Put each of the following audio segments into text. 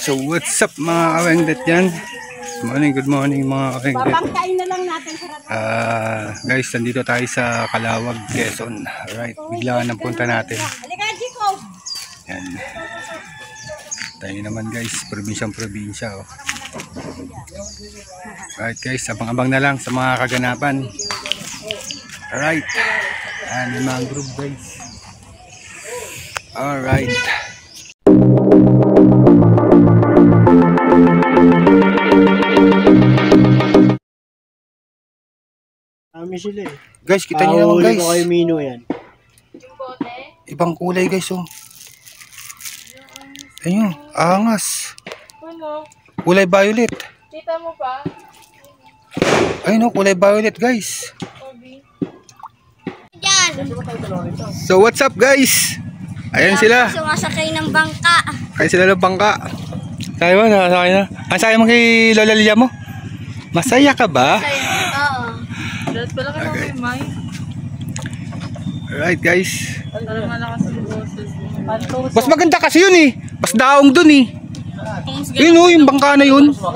So what's up mga kawengdet yan? Good morning mga kawengdet. Papangkain na lang natin guys, nandito tayo sa Calawag, Quezon. Alright, biglaan ang punta natin. Halika, Chico! Yan. Tayo naman guys, probinsya oh. Alright guys, abang-abang na lang sa mga kaganapan. Alright. Yan, yung mga group guys. Alright. Sila eh. Guys, kita nyo naman guys. Kay Mino yan. Ibang kulay guys oh. Ayun, angas. Kulay violet. Kita mo pa? Ayun oh, kulay violet guys. So what's up guys? Ayan sila. Sumasakay ng bangka. Kaya sila ng bangka. Sayo mo, nakasakay na. Ang sayo mo kay Lola Lilia mo? Masaya ka ba? Oo. Dahil pala ka Okay. namin, May. Alright guys. Parang malakas yung boses mo. Mas maganda kasi yun eh. Mas daong dun eh. Yun oh, yung bangka na yun. So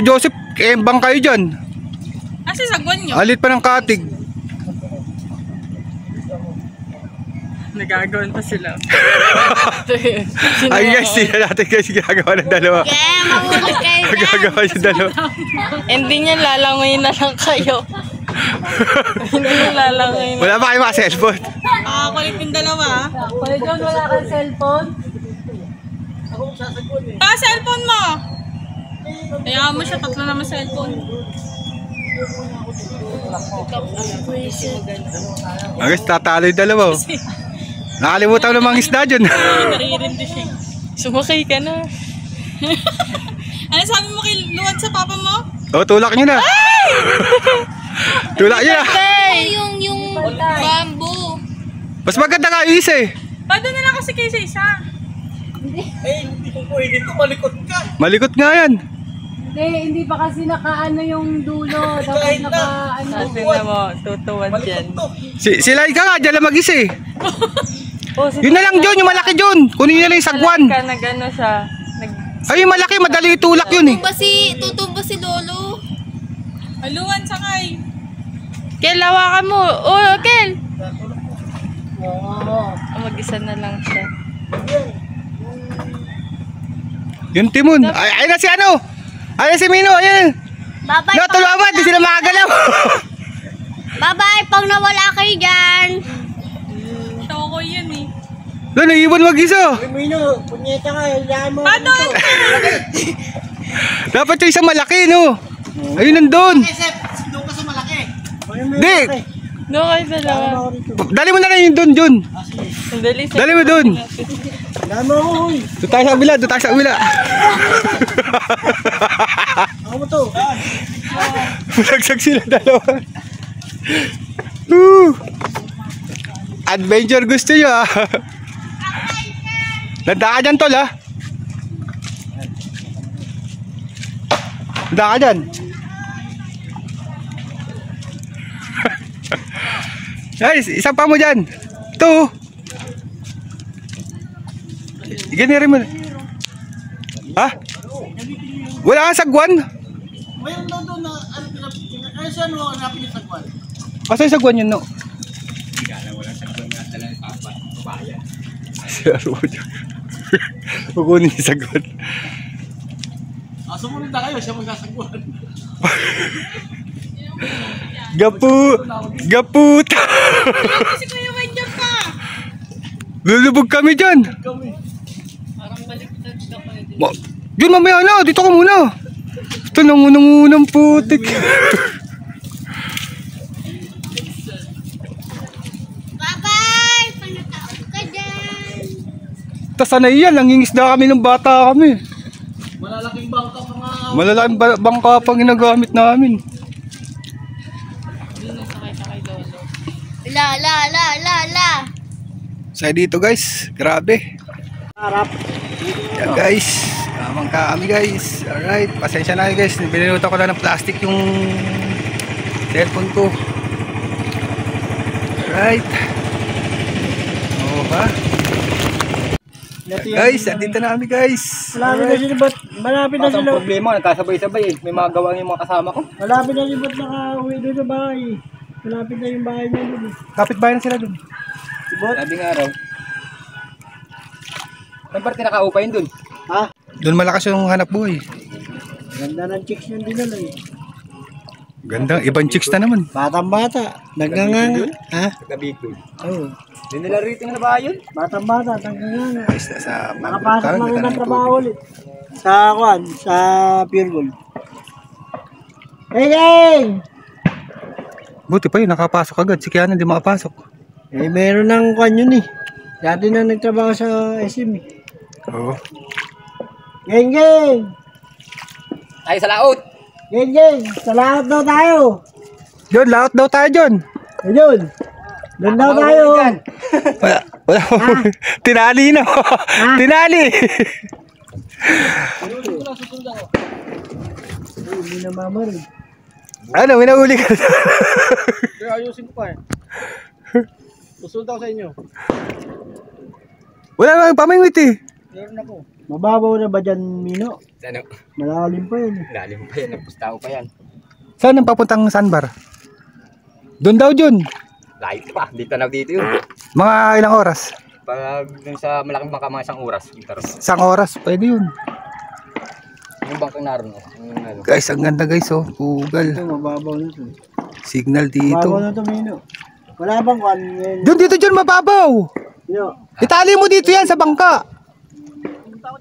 Joseph, bangka yun dyan. Kasi sagwan nyo. Alit pa ng katig. Nagagawan pa sila. Ay guys, sila natin guys ginagawa ng dalawa. Kaya mahulog kayo dyan. Gagawa yung dalawa. Hindi niya lalangoy na lang kayo. Hindi niya lalangoy na. Wala ba kayo mga cellphone? Kulit yung dalawa. Kulit John, wala kang cellphone? Cellphone mo! Kaya mo siya, tatlo naman cellphone. Guys, tatalo yung dalawa oh. Nakalimutan ko ng mga isda dyan. Naririndi siya. Sumakay ka na. Ano sabi mo kay Luan sa papa mo? Oh, tulak nyo na. Tulak nyo na. Yung bamboo. Mas maganda nga yung isa eh. Paano na lang kasi kayo sa isa? Hindi ko pwede ito, malikot ka. Malikot nga yan. Hindi pa kasi nakaano yung dulo. Dapat nakaano. Tingnan mo, tutuwan dyan. Sila ka nga, dyan lang mag-isa eh. Yun na lang John, yung malaki John. Kunin nyo na yung sagwan. Nag-ano siya. Ay, yung malaki, madali itulak yun eh. Tutumba si Lolo. Luan, sakay. Kel, hawakan mo. Oh, Kel. Mag-isa na lang siya. Yung timon. Ay na si ano. Ay na si Mino, ayan. Bye-bye. No, tulawan, di sila makagalaw. Bye-bye pag nawala kayo dyan. Toko yun eh. Doon, naiiwan mag-isa. Ay, Mino, punyeta ka, hilaan mo. Paano? Dapat yung isang malaki, no? Ayun, nandun. Doon ka sa malaki. Di. No, kayo dalawa. Dali mo na lang yung doon, John. Sandali. Dali mo doon. Hilaan mo ako, huy. Doon tayo sa kabila, doon tayo sa kabila. Ako mo to. Bulagsak sila dalawa. Adventure gusto nyo ah. Nanda ka dyan tol ah. Nanda ka dyan. Guys, isang pa mo dyan. Ito. Ganyan mo. Ha? Wala kang sagwan? Mayroon daw doon na, ano siya no, hanapin yung sagwan. Asa yung sagwan yun no? Si Arroyo. Kukunin yung sagwan. Sumunod na kayo, siya magsasagwan. Gaputa. Kasi kuya, wait dyan pa. Lulubog kami dyan. Parang baliktad ka pa. Diyan mamaya na, dito ka muna. Ito nang unang putik. Bye-bye. Panatao ka dyan. Tasanay yan, nangingisda kami ng bata kami. Malalaking bangka pa nga. Malalaking bangka pang ginagamit namin. La. Sa dito guys, grabe. Harap. Yan guys, tamang kami guys. Alright, pasensya na kayo guys. Binilutan ko lang ng plastic yung cellphone ko. Alright. Oo ba? Guys, andito na kami guys. Malapit na sila ba't? Malapit na sila. Problema, nagkasabay-sabay eh. May mga gawa yung mga kasama ko. Malapit na sila ba't nakauwi doon sa bahay. Malapit na yung bahay niya doon. Kapit bahay na sila dun. Sabi nga raw. Saan parte nakaupayin dun? Ha? Doon malakas yung hanap buhay. Ganda ng chicks yung dinala eh. Ganda, ibang chicks na naman. Batang-bata. Nagnganga. Ha? Taga-Bicol. Oo. Hindi nila rito na ba yun? Batang-bata. Nagnganga. Guys, nasa Nakapasok na rin ng trabaho tubig. ulit. Sa kuan, sa Pure Gold. Hey gang! Buti pa yun, nakapasok agad. Si Kiana hindi makapasok. Eh meron ng kuan yun eh. Dati na nagtrabaho sa SM eh. Oo. Gang gang! Tayo sa laot! Gang gang! Sa lahat daw tayo! John, laot daw tayo, John. Ayun! Doon daw tayo! Wala. Tinali na. Tinali. Hindi na mamarin. Ano, minahuli ka. Kaya ayusin ko pa eh. Susunod ako sa inyo. Wala nga pamingwit eh. Meron ako. Mababaw na ba dyan, Mino? Ano? Malalim pa yun eh. Lalim pa yan, nagpustao pa yan. Saan ang papuntang sandbar? Doon daw, John. Layo pa, dito na dito yun. Mga ilang oras? Pag dun sa malaking bangka, mga 1 oras. Isang oras, pwede yun. Yung bangkang naroon. Ano. Guys, ang ganda guys, oh. Pugal. Ito, mababaw na ito. Signal Mababaw dito. na ito, Mino. Wala bang kuan ngayon? John, dito John, mababaw. Mino. Itali mo dito yan sa bangka.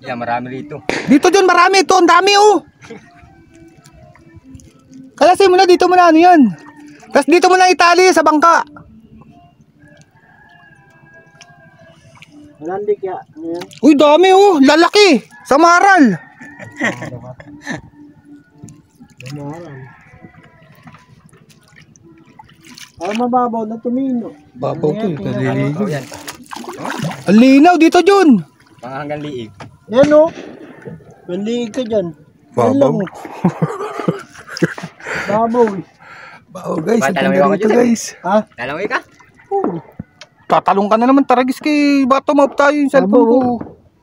Yan, marami rito. Dito John, marami ito. Ang dami, oh. Kalasin mo na, dito mo na, ano yan. Tapos dito mo na itali sa bangka. Walang dikya. Ano yan? Uy, dami, oh. Lalaki. Sa maral. Lumaran. Ay, mababaw na ito, Mino. Babaw to, eh. Oh, Kaliligo. yan. Ang linaw dito, John. Mga hanggang liig. Yan o. Panliig ka dyan. Yan lang, Babaw. oh. Babaw eh. Babaw, guys. Ang Talawin ganda ako dito, dyan, eh. guys. Ha? Lalaway ka? Oo. Tatalong ka na naman, taragis kay baka tumawag tayo yung cellphone ko.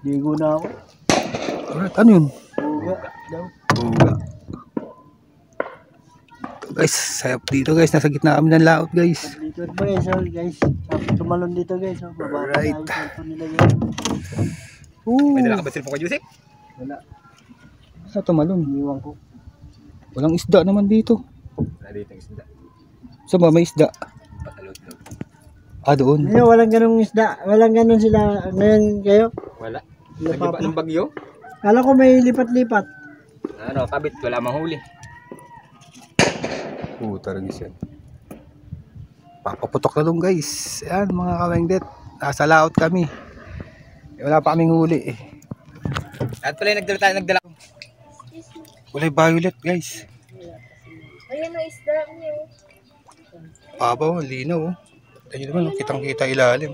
Ligo na ako. Alright, ano yun? Buga daw. Buga. Guys, sayap dito guys. Nasa gitna kami ng laot guys. Dito ba guys, oh, guys. Tumalon dito guys. Oh. Bababa Alright. na yung cellphone nila guys. May dala ka ba cellphone ko, Jusek? Wala. Sa tumalon. Iniwan ko. Walang isda naman dito. Wala dito yung isda. Saan ba may isda? Patalot daw. Ah, doon. Ngayon, walang ganong isda. Walang ganon sila. Ngayon kayo. Wala. Wala Nagiba pa. ng bagyo? Kala ko may lipat-lipat. Ano, kabit, wala manghuli. Taragis yan. Papaputok na doon guys. Ayan mga kawengdet. Nasa laot kami. Wala pa kaming huli eh. At pala yung nagdala. Kulay violet guys. Ayan ang isda niyo. Babaw, ang linaw oh. Tayo naman, kitang kita ilalim.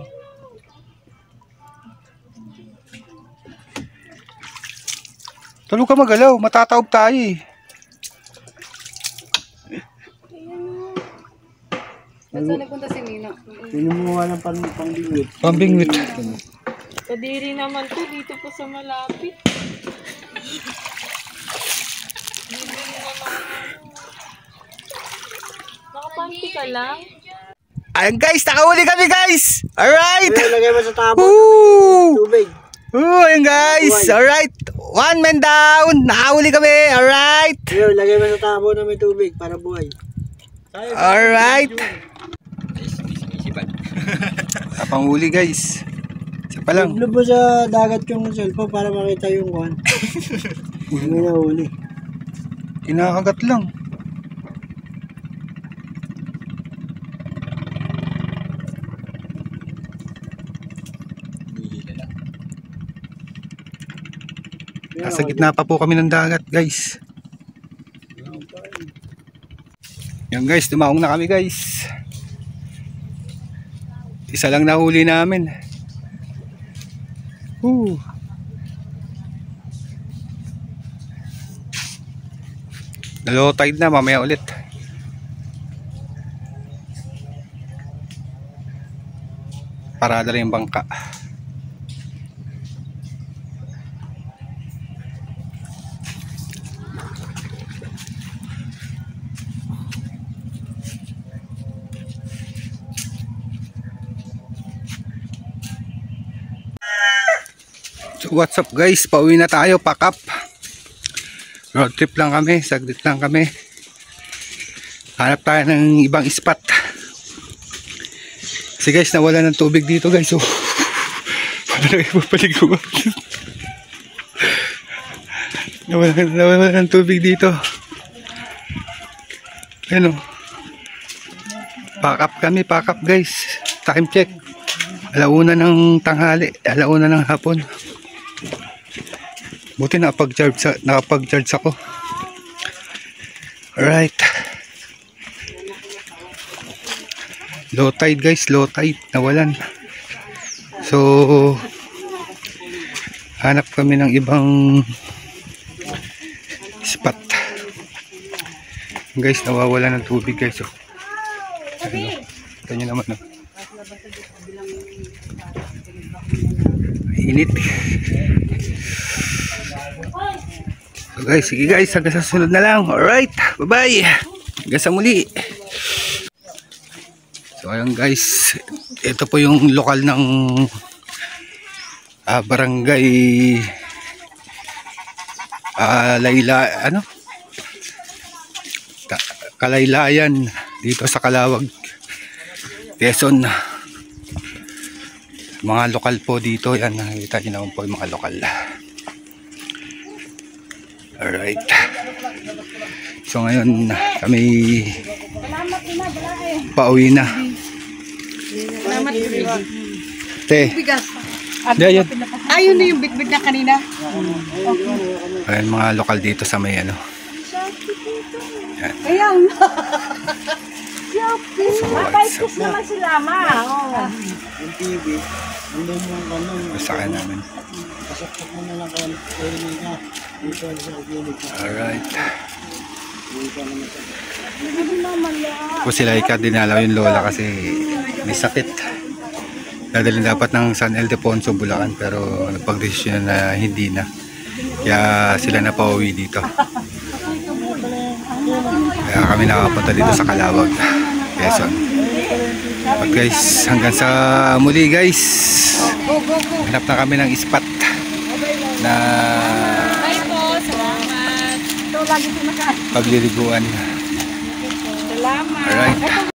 Tulog ka magalaw, matataob tayo eh. Saan nagpunta si Nino? Tinumuha ng pang-bingwit. Pambingwit. Kadiri naman to, dito po sa malapit. Nakapanti ka lang? Ayan guys, nakahuli kami guys! Alright! Ngayon, lagay mo sa tabo. Woo! Tubig. Ayan guys! Alright! One man down! Nakahuli kami! Alright! Ngayon, lagay mo sa tabo na may tubig para buhay. Alright! Isipan. Kapanghuli guys. Isa pa lang. Iglob mo sa dagat yung cellphone para makita yung kuhan. May nahuli. Kinakagat lang. Nasa gitna pa po kami ng dagat guys. Yan guys, tumaong na kami guys. Isa lang nahuli namin. Low tide na, mamaya ulit. Parada rin yung bangka. So what's up guys, pauwi na tayo, pack up. Road trip lang kami, saglit lang kami. Hanap tayo ng ibang spot. Kasi guys, nawala ng tubig dito guys. So wala na ipapaliguan. nawala ng tubig dito. Ano, pack up kami, pack up guys. Time check, alauna ng tanghali, alauna ng hapon. Buti nakapag-charge ako. Alright. Low tide guys, low tide, nawalan. So hanap kami ng ibang spot. Guys, nawawala ng tubig guys. So, ano, ito nyo naman. No? Init. So guys, sige guys, hanggang sa sunod na lang. Alright, bye bye. Hanggang sa muli. So ayun guys, ito po yung lokal ng barangay Kalaylayan dito sa Calawag, Quezon. Mga lokal po dito, yan, nakikita nyo naman po yung mga lokal. Alright, so ngayon kami pauwi na. Te, Ayun na yung bitbit na kanina. ayun mga lokal dito sa may ano. Ayan. So, Mabaitis naman sila, ma. Yung TV, nandun yung kanon. masaka namin. Pasaksak mo na lang kayo na dito sa unit na. Alright. Dito naman sa Po sila dinalaw yung lola kasi may sakit. Dadalhin dapat ng San Ildefonso, Bulacan, pero nagpag-desisyon na hindi na. Kaya sila na pauwi dito. Kaya kami nakapunta dito sa Calawag, Quezon. But guys, hanggang sa muli guys. Hanap na kami ng spot na Bye po, salamat. Ito lagi pinaka. pagliliguan. Salamat. Alright.